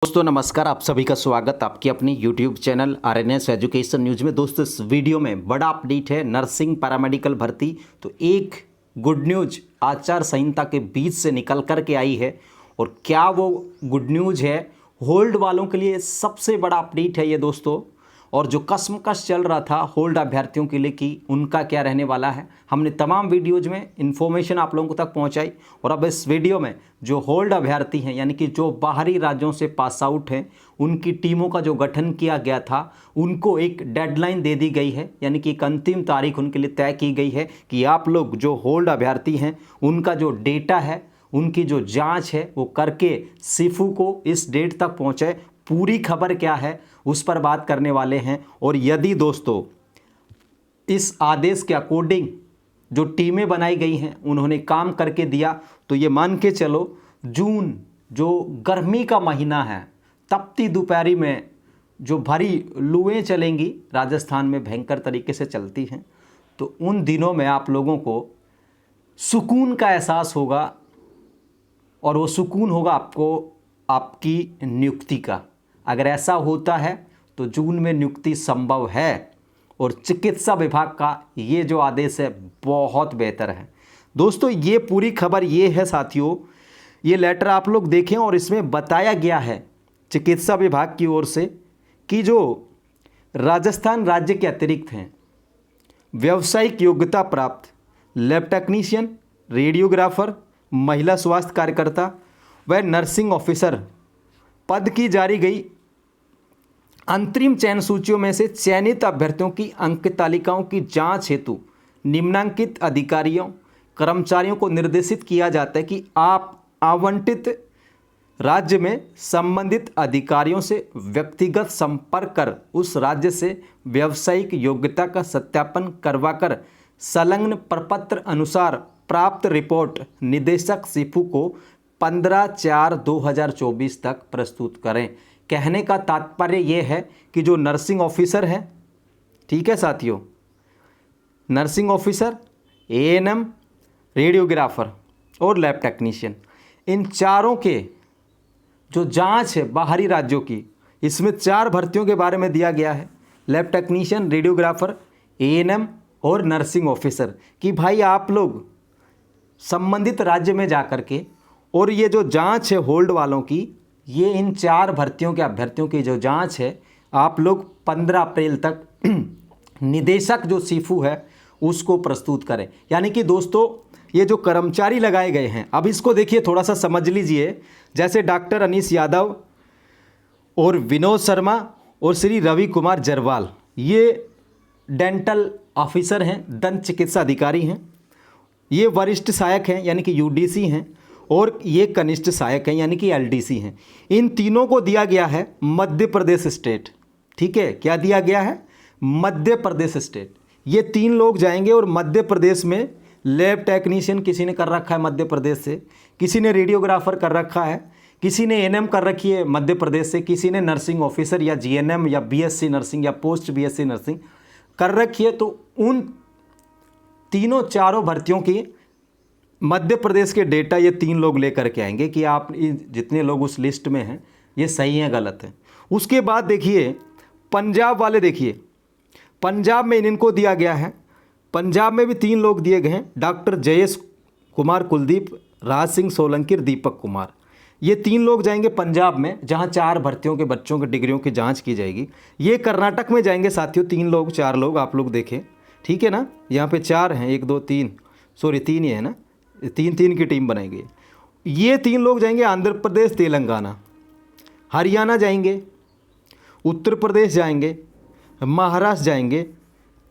दोस्तों नमस्कार, आप सभी का स्वागत आपकी अपनी YouTube channel RNS education news में। दोस्तों इस वीडियो में बड़ा अपडेट है नर्सिंग पैरामेडिकल भर्ती। तो एक गुड न्यूज़ आचार संहिता के बीच से निकल कर के आई है, और क्या वो गुड न्यूज़ है, होल्ड वालों के लिए सबसे बड़ा अपडेट है ये दोस्तों। और जो कश्मकश चल रहा था होल्ड अभ्यर्थियों के लिए कि उनका क्या रहने वाला है, हमने तमाम वीडियोज में इन्फॉर्मेशन आप लोगों तक पहुंचाई। और अब इस वीडियो में जो होल्ड अभ्यर्थी हैं, यानी कि जो बाहरी राज्यों से पास आउट हैं, उनकी टीमों का जो गठन किया गया था, उनको एक डेडलाइन दे दी गई है, यानी कि एक अंतिम तारीख उनके लिए तय की गई है कि आप लोग जो होल्ड अभ्यर्थी हैं उनका जो डेटा है, उनकी जो जाँच है वो करके सीफू को इस डेट तक पहुँचाए। पूरी खबर क्या है उस पर बात करने वाले हैं। और यदि दोस्तों इस आदेश के अकॉर्डिंग जो टीमें बनाई गई हैं उन्होंने काम करके दिया, तो ये मान के चलो जून जो गर्मी का महीना है, तपती दोपहरी में जो भरी लुएं चलेंगी, राजस्थान में भयंकर तरीके से चलती हैं, तो उन दिनों में आप लोगों को सुकून का एहसास होगा। और वो सुकून होगा आपको आपकी नियुक्ति का। अगर ऐसा होता है तो जून में नियुक्ति संभव है। और चिकित्सा विभाग का ये जो आदेश है बहुत बेहतर है दोस्तों। ये पूरी खबर ये है साथियों, ये लेटर आप लोग देखें, और इसमें बताया गया है चिकित्सा विभाग की ओर से कि जो राजस्थान राज्य के अतिरिक्त हैं व्यावसायिक योग्यता प्राप्त लैब टेक्नीशियन, रेडियोग्राफर, महिला स्वास्थ्य कार्यकर्ता व नर्सिंग ऑफिसर पद की जारी गई अंतरिम चयन सूचियों में से चयनित अभ्यर्थियों की अंक तालिकाओं की जांच हेतु निम्नांकित अधिकारियों कर्मचारियों को निर्देशित किया जाता है कि आप आवंटित राज्य में संबंधित अधिकारियों से व्यक्तिगत संपर्क कर उस राज्य से व्यावसायिक योग्यता का सत्यापन करवाकर संलग्न प्रपत्र अनुसार प्राप्त रिपोर्ट निदेशक सीफू को 15/4/2024 तक प्रस्तुत करें। कहने का तात्पर्य ये है कि जो नर्सिंग ऑफिसर हैं, ठीक है साथियों, नर्सिंग ऑफिसर, ANM, रेडियोग्राफर और लैब टेक्नीशियन, इन चारों के जो जांच है बाहरी राज्यों की, इसमें 4 भर्तियों के बारे में दिया गया है, लैब टेक्नीशियन, रेडियोग्राफर, ANM और नर्सिंग ऑफिसर, कि भाई आप लोग संबंधित राज्य में जा कर के, और ये जो जांच है होल्ड वालों की, ये इन 4 भर्तियों के अभ्यर्थियों की जो जांच है आप लोग 15 अप्रैल तक निदेशक जो सीफू है उसको प्रस्तुत करें। यानी कि दोस्तों ये जो कर्मचारी लगाए गए हैं, अब इसको देखिए, थोड़ा सा समझ लीजिए। जैसे डॉक्टर अनीस यादव और विनोद शर्मा और श्री रवि कुमार जरवाल, ये डेंटल ऑफिसर हैं, दंत चिकित्सा अधिकारी हैं। ये वरिष्ठ सहायक हैं यानी कि UDC हैं, और ये कनिष्ठ सहायक हैं यानी कि LDC हैं। इन तीनों को दिया गया है मध्य प्रदेश स्टेट। ठीक है, क्या दिया गया है? मध्य प्रदेश स्टेट। ये 3 लोग जाएंगे और मध्य प्रदेश में लैब टेक्नीशियन किसी ने कर रखा है मध्य प्रदेश से, किसी ने रेडियोग्राफर कर रखा है, किसी ने ANM कर रखी है मध्य प्रदेश से, किसी ने नर्सिंग ऑफिसर या GNM या BSc नर्सिंग या पोस्ट BSc नर्सिंग कर रखी है। तो उन तीनों चारों भर्तियों की मध्य प्रदेश के डेटा ये 3 लोग लेकर के आएंगे कि आप जितने लोग उस लिस्ट में हैं ये सही है गलत है। उसके बाद देखिए पंजाब वाले, देखिए पंजाब में इनको दिया गया है, पंजाब में भी 3 लोग दिए गए हैं, डॉक्टर जयेश कुमार कुलदीप, राज सिंह सोलंकी, दीपक कुमार। ये 3 लोग जाएंगे पंजाब में, जहाँ 4 भर्तियों के बच्चों के डिग्रियों की जाँच की जाएगी। ये कर्नाटक में जाएंगे साथियों, 3 लोग 4 लोग आप लोग देखें, ठीक है ना, यहाँ पे 4 हैं, 1 2 3, सॉरी 3 ही है ना, 3 की टीम बनाएंगे। ये 3 लोग जाएंगे आंध्र प्रदेश, तेलंगाना, हरियाणा जाएंगे, उत्तर प्रदेश जाएंगे, महाराष्ट्र जाएंगे,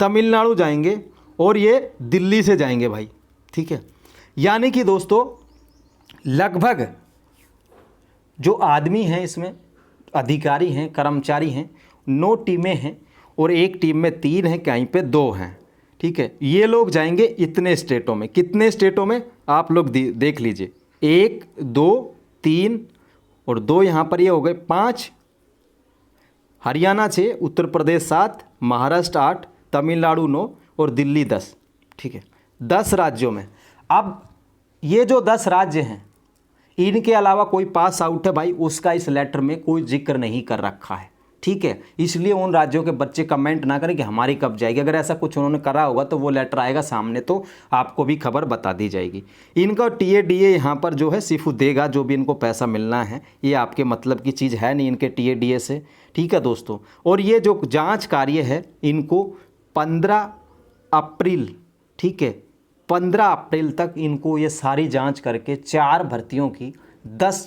तमिलनाडु जाएंगे, और ये दिल्ली से जाएंगे भाई। ठीक है, यानी कि दोस्तों लगभग जो आदमी हैं इसमें, अधिकारी हैं, कर्मचारी हैं, 9 टीमें हैं, और एक टीम में 3 हैं, कहीं पे 2 हैं। ठीक है, ये लोग जाएंगे इतने स्टेटों में। कितने स्टेटों में आप लोग देख लीजिए, 1 2 3 और 2 यहाँ पर ये हो गए 5, हरियाणा 6, उत्तर प्रदेश 7, महाराष्ट्र 8, तमिलनाडु 9 और दिल्ली 10। ठीक है, 10 राज्यों में। अब ये जो 10 राज्य हैं इनके अलावा कोई पास आउट है भाई, उसका इस लेटर में कोई जिक्र नहीं कर रखा है, ठीक है। इसलिए उन राज्यों के बच्चे कमेंट ना करें कि हमारी कब जाएगी। अगर ऐसा कुछ उन्होंने करा होगा तो वो लेटर आएगा सामने तो आपको भी खबर बता दी जाएगी। इनका TADA यहाँ पर जो है सिर्फ देगा, जो भी इनको पैसा मिलना है, ये आपके मतलब की चीज़ है नहीं इनके TADA से, ठीक है दोस्तों। और ये जो जाँच कार्य है इनको 15 अप्रैल, ठीक है, 15 अप्रैल तक इनको ये सारी जांच करके 4 भर्तियों की 10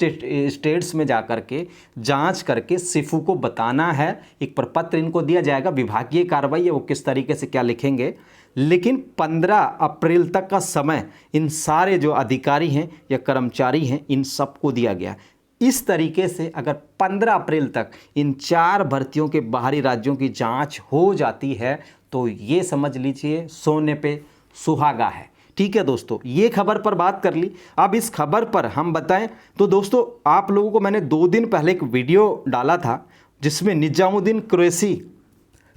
स्टेट्स में जा कर के जांच करके सिफू को बताना है। एक प्रपत्र इनको दिया जाएगा, विभागीय कार्रवाई है वो किस तरीके से क्या लिखेंगे, लेकिन 15 अप्रैल तक का समय इन सारे जो अधिकारी हैं या कर्मचारी हैं इन सबको दिया गया। इस तरीके से अगर 15 अप्रैल तक इन 4 भर्तियों के बाहरी राज्यों की जांच हो जाती है तो ये समझ लीजिए सोने पे सुहागा है, ठीक है दोस्तों। ये खबर पर बात कर ली। अब इस खबर पर हम बताएं तो दोस्तों आप लोगों को मैंने 2 दिन पहले एक वीडियो डाला था जिसमें निजामुद्दीन कुरैशी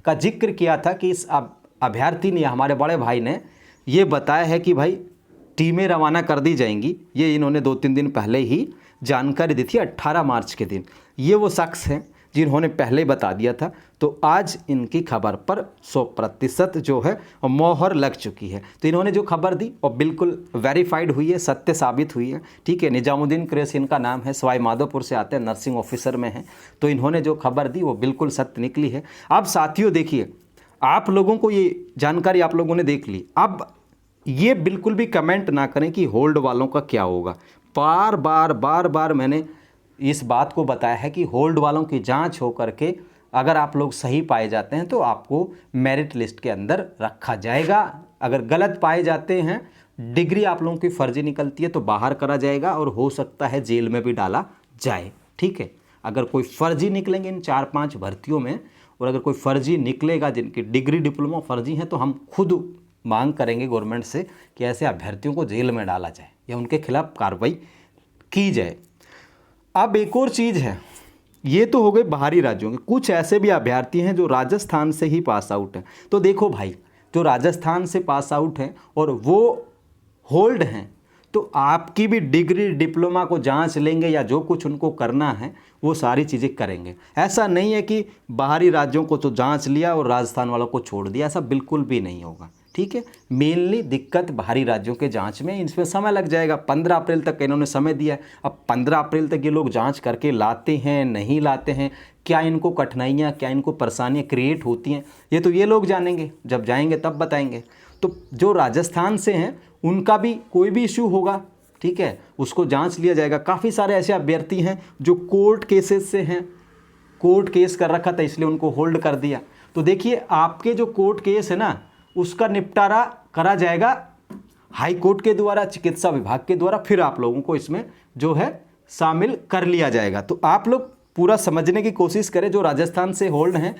का जिक्र किया था कि इस अभ्यर्थी ने, हमारे बड़े भाई ने ये बताया है कि भाई टीमें रवाना कर दी जाएंगी। ये इन्होंने 2-3 दिन पहले ही जानकारी दी थी, 18 मार्च के दिन। ये वो शख्स हैं जिन्होंने पहले बता दिया था। तो आज इनकी खबर पर 100% जो है मोहर लग चुकी है। तो इन्होंने जो खबर दी और बिल्कुल वेरीफाइड हुई है, सत्य साबित हुई है, ठीक है। निजामुद्दीन कुरैशी इनका नाम है, सवाई माधोपुर से आते हैं, नर्सिंग ऑफिसर में हैं। तो इन्होंने जो खबर दी वो बिल्कुल सत्य निकली है। अब साथियों देखिए, आप लोगों को ये जानकारी आप लोगों ने देख ली। अब ये बिल्कुल भी कमेंट ना करें कि होल्ड वालों का क्या होगा। बार बार मैंने इस बात को बताया है कि होल्ड वालों की जांच हो करके अगर आप लोग सही पाए जाते हैं तो आपको मेरिट लिस्ट के अंदर रखा जाएगा। अगर गलत पाए जाते हैं, डिग्री आप लोगों की फर्जी निकलती है तो बाहर करा जाएगा और हो सकता है जेल में भी डाला जाए, ठीक है। अगर कोई फर्जी निकलेंगे इन 4-5 भर्तियों में, और अगर कोई फर्जी निकलेगा जिनकी डिग्री डिप्लोमा फर्जी हैं, तो हम खुद मांग करेंगे गवर्नमेंट से कि ऐसे अभ्यर्थियों को जेल में डाला जाए या उनके खिलाफ कार्रवाई की जाए। अब एक और चीज़ है, ये तो हो गए बाहरी राज्यों के। कुछ ऐसे भी अभ्यर्थी हैं जो राजस्थान से ही पास आउट हैं। तो देखो भाई, जो राजस्थान से पास आउट हैं और वो होल्ड हैं, तो आपकी भी डिग्री डिप्लोमा को जांच लेंगे या जो कुछ उनको करना है वो सारी चीज़ें करेंगे। ऐसा नहीं है कि बाहरी राज्यों को तो जांच लिया और राजस्थान वालों को छोड़ दिया, ऐसा बिल्कुल भी नहीं होगा, ठीक है। मेनली दिक्कत बाहरी राज्यों के जांच में, इसमें समय लग जाएगा। 15 अप्रैल तक इन्होंने समय दिया है। अब 15 अप्रैल तक ये लोग जांच करके लाते हैं नहीं लाते हैं, क्या इनको कठिनाइयाँ, क्या इनको परेशानियाँ क्रिएट होती हैं, ये तो ये लोग जानेंगे, जब जाएंगे तब बताएंगे। तो जो राजस्थान से हैं उनका भी कोई भी इशू होगा, ठीक है, उसको जांच लिया जाएगा। काफ़ी सारे ऐसे अभ्यर्थी हैं जो कोर्ट केसेस से हैं, कोर्ट केस कर रखा था इसलिए उनको होल्ड कर दिया। तो देखिए, आपके जो कोर्ट केस है ना, उसका निपटारा करा जाएगा हाई कोर्ट के द्वारा, चिकित्सा विभाग के द्वारा, फिर आप लोगों को इसमें जो है शामिल कर लिया जाएगा। तो आप लोग पूरा समझने की कोशिश करें। जो राजस्थान से होल्ड हैं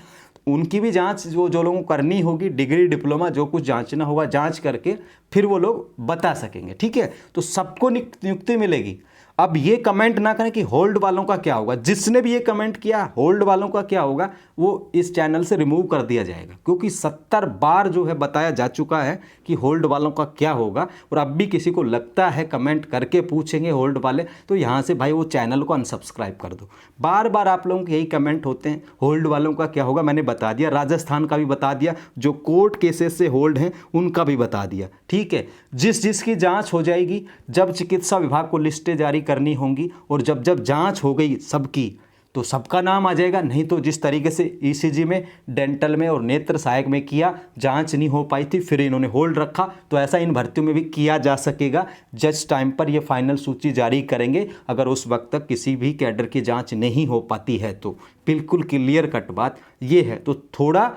उनकी भी जांच जो लोगों को करनी होगी, डिग्री डिप्लोमा जो कुछ जांचना होगा, जांच करके फिर वो लोग बता सकेंगे, ठीक है। तो सबको नियुक्ति मिलेगी। अब ये कमेंट ना करें कि होल्ड वालों का क्या होगा। जिसने भी ये कमेंट किया होल्ड वालों का क्या होगा, वो इस चैनल से रिमूव कर दिया जाएगा, क्योंकि 70 बार जो है बताया जा चुका है कि होल्ड वालों का क्या होगा। और अब भी किसी को लगता है कमेंट करके पूछेंगे होल्ड वाले, तो यहाँ से भाई वो चैनल को अनसब्सक्राइब कर दो। बार बार आप लोगों के यही कमेंट होते हैं, होल्ड वालों का क्या होगा। मैंने बता दिया, राजस्थान का भी बता दिया, जो कोर्ट केसेस से होल्ड हैं उनका भी बता दिया, ठीक है। जिसकी जाँच हो जाएगी, जब चिकित्सा विभाग को लिस्टें जारी करनी होंगी और जब जांच हो गई सबकी, तो सबका नाम आ जाएगा। नहीं तो जिस तरीके से ईसीजी में, डेंटल में और नेत्र सहायक में किया, जांच नहीं हो पाई थी, फिर इन्होंने होल्ड रखा, तो ऐसा इन भर्तियों में भी किया जा सकेगा। जज टाइम पर ये फाइनल सूची जारी करेंगे। अगर उस वक्त तक किसी भी कैडर की जांच नहीं हो पाती है तो बिल्कुल क्लियर कट बात ये है। तो थोड़ा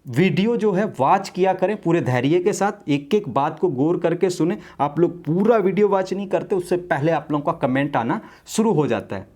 वीडियो जो है वॉच किया करें पूरे धैर्य के साथ, एक एक बात को गौर करके सुने। आप लोग पूरा वीडियो वॉच नहीं करते, उससे पहले आप लोगों का कमेंट आना शुरू हो जाता है।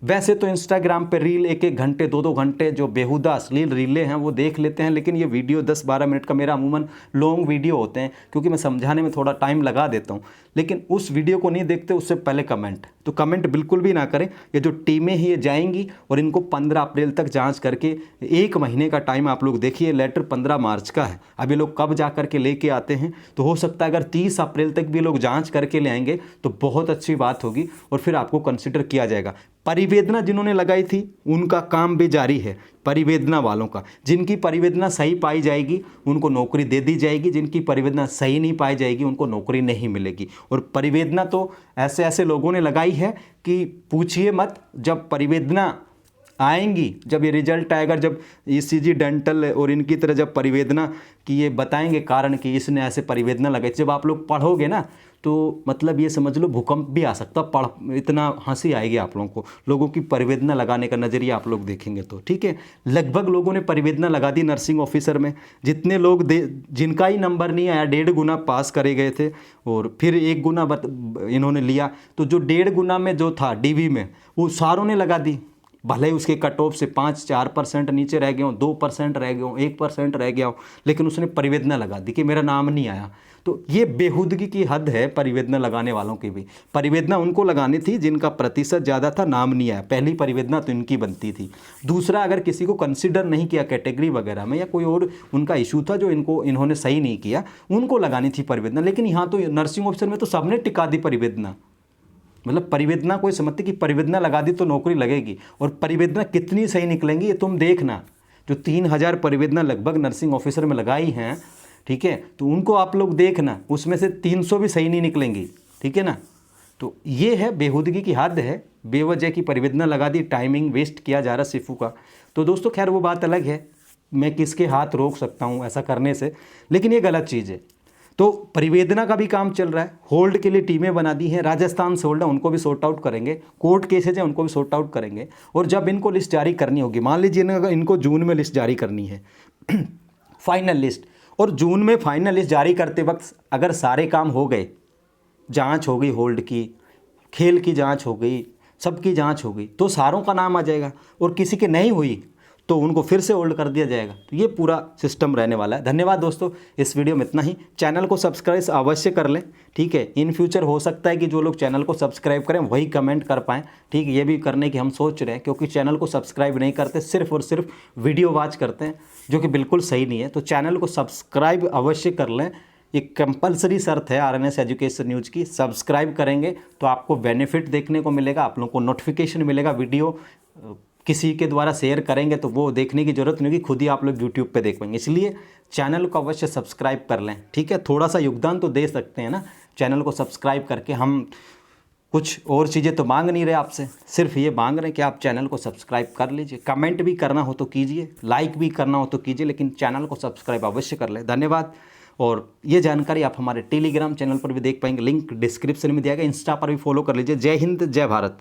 वैसे तो इंस्टाग्राम पे रील 1-1 घंटे 2-2 घंटे जो बेहुदा अश्लील रीलें हैं वो देख लेते हैं, लेकिन ये वीडियो 10-12 मिनट का मेरा अमूमन लॉन्ग वीडियो होते हैं, क्योंकि मैं समझाने में थोड़ा टाइम लगा देता हूँ। लेकिन उस वीडियो को नहीं देखते, उससे पहले कमेंट तो कमेंट बिल्कुल भी ना करें। ये जो टीमें हैं ये जाएंगी और इनको 15 अप्रैल तक जांच करके 1 महीने का टाइम आप लोग देखिए, लेटर 15 मार्च का है। अब ये लोग कब जा करके लेके आते हैं, तो हो सकता है अगर 30 अप्रैल तक भी लोग जांच करके ले आएंगे तो बहुत अच्छी बात होगी और फिर आपको कंसिडर किया जाएगा। परिवेदना जिन्होंने लगाई थी उनका काम भी जारी है, परिवेदना वालों का। जिनकी परिवेदना सही पाई जाएगी उनको नौकरी दे दी जाएगी, जिनकी परिवेदना सही नहीं पाई जाएगी उनको नौकरी नहीं मिलेगी। और परिवेदना तो ऐसे ऐसे लोगों ने लगाई है कि पूछिए मत। जब परिवेदना आएंगी, जब ये रिजल्ट आएगा, जब ईसीजी डेंटल और इनकी तरह जब परिवेदना की ये बताएंगे कारण कि इसने ऐसे परिवेदना लगाई, जब आप लोग पढ़ोगे ना तो मतलब ये समझ लो भूकंप भी आ सकता। पढ़ इतना हंसी आएगी आप लोगों को, लोगों की परिवेदना लगाने का नज़रिया आप लोग देखेंगे तो। ठीक है, लगभग लोगों ने परिवेदना लगा दी नर्सिंग ऑफिसर में। जितने लोग जिनका ही नंबर नहीं आया 1.5 गुना पास करे गए थे और फिर 1 गुना इन्होंने लिया, तो जो 1.5 गुना में जो था डीवी में वो सारों ने लगा दी। भले ही उसके कट ऑफ से 5-4% नीचे रह गए हों, 2% रह गए हों, 1% रह गया हो, लेकिन उसने परिवेदना लगा दी कि मेरा नाम नहीं आया। तो ये बेहूदगी की हद है परिवेदना लगाने वालों की भी। परिवेदना उनको लगानी थी जिनका प्रतिशत ज़्यादा था, नाम नहीं आया। पहली परिवेदना तो इनकी बनती थी। दूसरा, अगर किसी को कंसिडर नहीं किया कैटेगरी वगैरह में या कोई और उनका इशू था जो इन्होंने सही नहीं किया, उनको लगानी थी परिवेदना। लेकिन यहाँ तो नर्सिंग ऑफिसर में तो सबने टिका दी परिवेदना। मतलब परिवेदना कोई समझती कि परिवेदना लगा दी तो नौकरी लगेगी, और परिवेदना कितनी सही निकलेंगी ये तुम देखना। जो 3000 परिवेदना लगभग नर्सिंग ऑफिसर में लगाई हैं, ठीक है, तो उनको आप लोग देखना, उसमें से 300 भी सही नहीं निकलेंगी। ठीक है ना, तो ये है बेहूदगी की हद है। बेवजह की परिवेदना लगा दी, टाइमिंग वेस्ट किया जा रहा सिफू का। तो दोस्तों खैर वो बात अलग है, मैं किसके हाथ रोक सकता हूँ ऐसा करने से, लेकिन ये गलत चीज़ है। तो परिवेदना का भी काम चल रहा है, होल्ड के लिए टीमें बना दी हैं। राजस्थान से होल्ड है, उनको भी सॉर्ट आउट करेंगे। कोर्ट केसेज हैं, उनको भी सॉर्ट आउट करेंगे। और जब इनको लिस्ट जारी करनी होगी, मान लीजिए अगर इनको जून में लिस्ट जारी करनी है फाइनल लिस्ट, और जून में फाइनल लिस्ट जारी करते वक्त अगर सारे काम हो गए, जांच हो गई होल्ड की, खेल की जांच हो गई, सबकी जांच हो गई, तो सारों का नाम आ जाएगा। और किसी की नहीं हुई तो उनको फिर से होल्ड कर दिया जाएगा। तो ये पूरा सिस्टम रहने वाला है। धन्यवाद दोस्तों, इस वीडियो में इतना ही। चैनल को सब्सक्राइब अवश्य कर लें। ठीक है, इन फ्यूचर हो सकता है कि जो लोग चैनल को सब्सक्राइब करें वही कमेंट कर पाएँ। ठीक है, ये भी करने की हम सोच रहे हैं, क्योंकि चैनल को सब्सक्राइब नहीं करते, सिर्फ और सिर्फ वीडियो वॉच करते हैं, जो कि बिल्कुल सही नहीं है। तो चैनल को सब्सक्राइब अवश्य कर लें, ये कंपलसरी शर्त है आरएनएस एजुकेशन न्यूज़ की। सब्सक्राइब करेंगे तो आपको बेनिफिट देखने को मिलेगा, आप लोगों को नोटिफिकेशन मिलेगा। वीडियो किसी के द्वारा शेयर करेंगे तो वो देखने की ज़रूरत नहीं होगी, खुद ही आप लोग यूट्यूब पे देख पाएंगे। इसलिए चैनल को अवश्य सब्सक्राइब कर लें। ठीक है, थोड़ा सा योगदान तो दे सकते हैं ना, चैनल को सब्सक्राइब करके। हम कुछ और चीज़ें तो मांग नहीं रहे आपसे, सिर्फ ये मांग रहे हैं कि आप चैनल को सब्सक्राइब कर लीजिए। कमेंट भी करना हो तो कीजिए, लाइक भी करना हो तो कीजिए, लेकिन चैनल को सब्सक्राइब अवश्य कर लें। धन्यवाद। और ये जानकारी आप हमारे टेलीग्राम चैनल पर भी देख पाएंगे, लिंक डिस्क्रिप्शन में दिया गया। इंस्टा पर भी फॉलो कर लीजिए। जय हिंद, जय भारत।